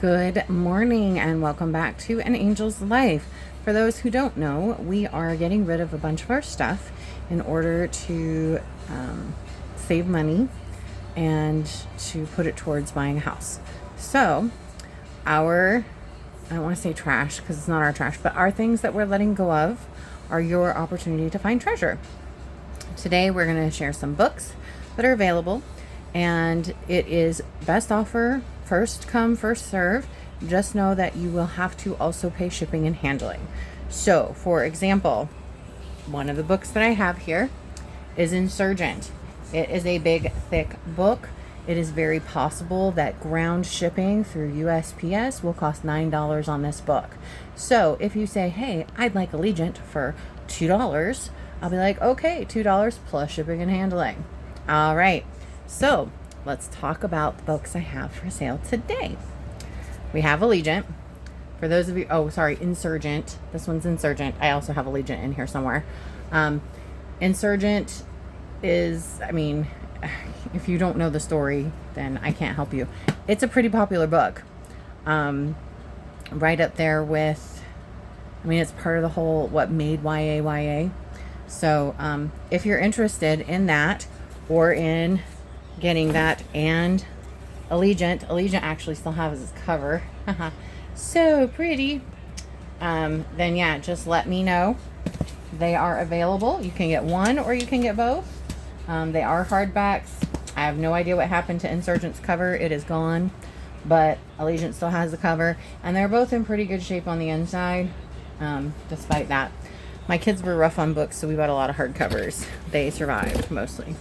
Good morning and welcome back to An Angel's Life. For those who don't know, we are getting rid of a bunch of our stuff in order to save money and to put it towards buying a house. So I don't want to say trash because it's not our trash, but our things that we're letting go of are your opportunity to find treasure. Today we're going to share some books that are available, and it is best offer, first come, first serve. Just know that you will have to also pay shipping and handling. So, for example, one of the books that I have here is Insurgent. It is a big, thick book. It is very possible that ground shipping through USPS will cost $9 on this book. So, if you say, hey, I'd like Allegiant for $2, I'll be like, okay, $2 plus shipping and handling. All right. So let's talk about the books I have for sale today. We have Allegiant. For those of you, Insurgent. This one's Insurgent. I also have Allegiant in here somewhere. Insurgent is, if you don't know the story, then I can't help you. It's a pretty popular book. Right up there with, it's part of the whole, what made YA. So if you're interested in that or in getting that and Allegiant actually still has its cover. So pretty. Then yeah, just let me know. They are available. You can get one or you can get both. They are hardbacks. I have no idea what happened to Insurgent's cover. It is gone, but Allegiant still has the cover, and they're both in pretty good shape on the inside. Despite that, my kids were rough on books, so we bought a lot of hardcovers. They survived mostly.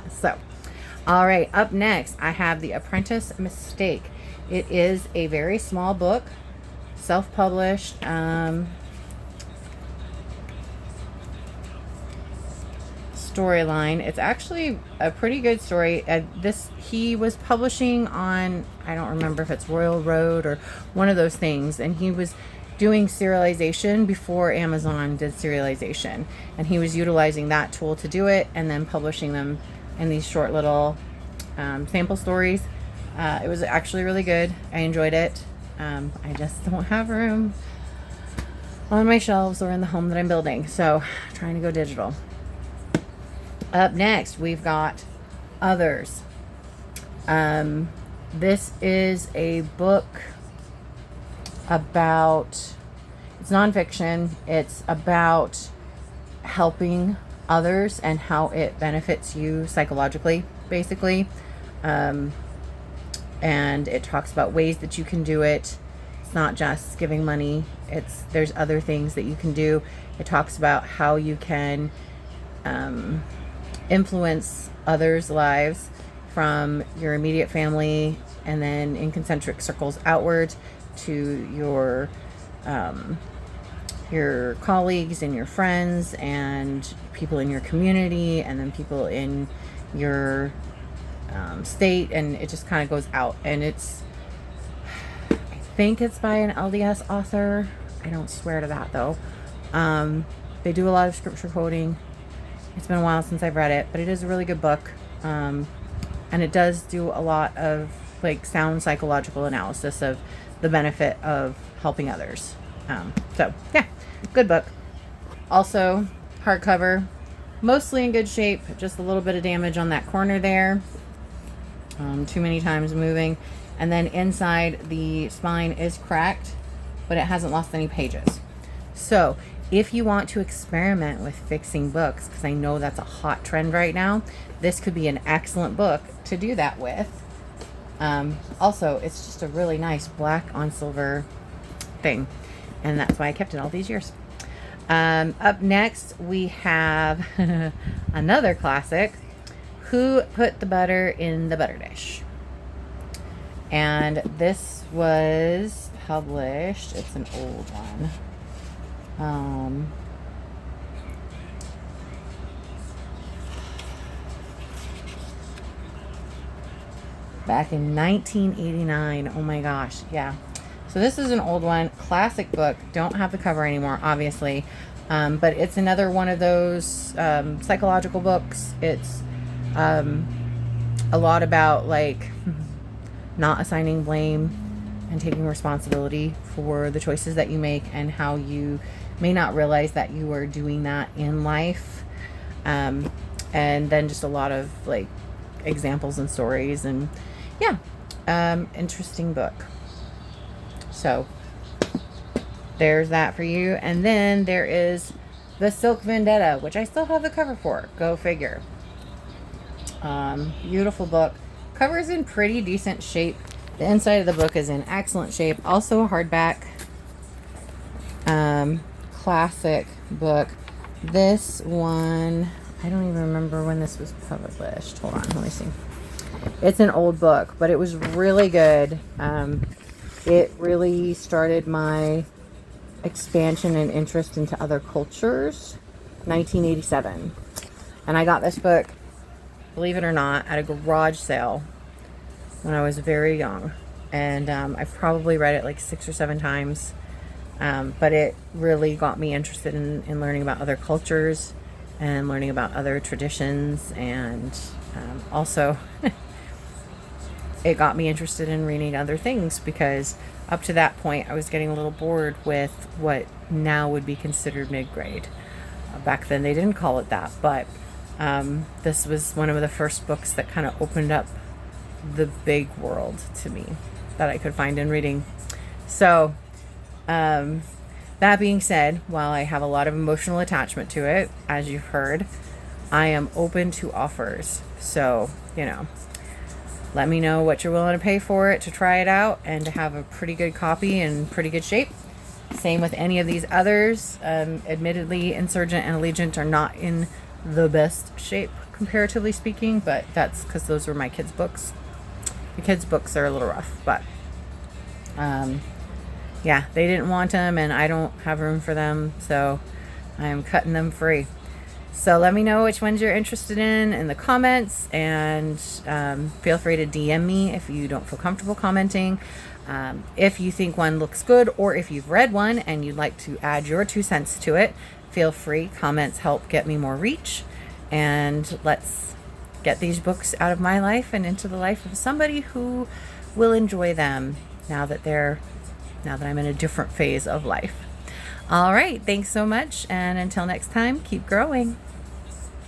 So, all right, up next, I have The Apprentice Mistake. It is a very small book, self-published. Storyline. It's actually a pretty good story. He was publishing on, I don't remember if it's Royal Road or one of those things, and he was doing serialization before Amazon did serialization, and he was utilizing that tool to do it and then publishing them in these short little sample stories. It was actually really good. I enjoyed it. I just don't have room on my shelves or in the home that I'm building, so I'm trying to go digital. Up next, we've got Others. This is a book about, it's nonfiction. It's about helping others and how it benefits you psychologically, basically. And it talks about ways that you can do it. It's not just giving money. There's other things that you can do. It talks about how you can influence others' lives from your immediate family and then in concentric circles outward to your colleagues and your friends and people in your community and then people in your state, and it just kind of goes out. And I think it's by an LDS author. I don't swear to that though. They do a lot of scripture quoting. It's been a while since I've read it, but it is a really good book. And it does do a lot of sound psychological analysis of the benefit of helping others. So yeah, good book. Also hardcover, mostly in good shape, just a little bit of damage on that corner there. Too many times moving. And then inside the spine is cracked, but it hasn't lost any pages. So if you want to experiment with fixing books, because I know that's a hot trend right now, this could be an excellent book to do that with. Also, it's just a really nice black on silver thing, and that's why I kept it all these years. Up next, we have another classic, Who Put the Butter in the Butter Dish? And this was published, it's an old one. Back in 1989. Oh my gosh. Yeah. So this is an old one, classic book. Don't have the cover anymore, obviously. But it's another one of those psychological books. It's a lot about like not assigning blame, and taking responsibility for the choices that you make and how you may not realize that you are doing that in life. And then just a lot of like examples and stories, and yeah, interesting book. So there's that for you. And then there is The Silk Vendetta, which I still have the cover for. Go figure. Beautiful book. Cover's in pretty decent shape. The inside of the book is in excellent shape. Also a hardback. Classic book. This one, I don't even remember when this was published. Hold on, let me see. It's an old book, but it was really good. It really started my expansion and interest into other cultures. 1987. And I got this book, believe it or not, at a garage sale when I was very young. And I've probably read it like 6 or 7 times. But it really got me interested in learning about other cultures and learning about other traditions. And also it got me interested in reading other things, because up to that point I was getting a little bored with what now would be considered mid-grade. Back then they didn't call it that, but this was one of the first books that kind of opened up the big world to me that I could find in reading. So that being said, while I have a lot of emotional attachment to it, as you've heard, I am open to offers. So, let me know what you're willing to pay for it to try it out and to have a pretty good copy in pretty good shape. Same with any of these others. Admittedly, Insurgent and Allegiant are not in the best shape, comparatively speaking, but that's because those were my kids' books. The kids' books are a little rough, but yeah, they didn't want them, and I don't have room for them, so I am cutting them free. So let me know which ones you're interested in the comments, and feel free to DM me if you don't feel comfortable commenting. If you think one looks good, or if you've read one and you'd like to add your 2 cents to it, feel free. Comments help get me more reach, and let's get these books out of my life and into the life of somebody who will enjoy them now that I'm in a different phase of life. All right, thanks so much, and until next time, keep growing.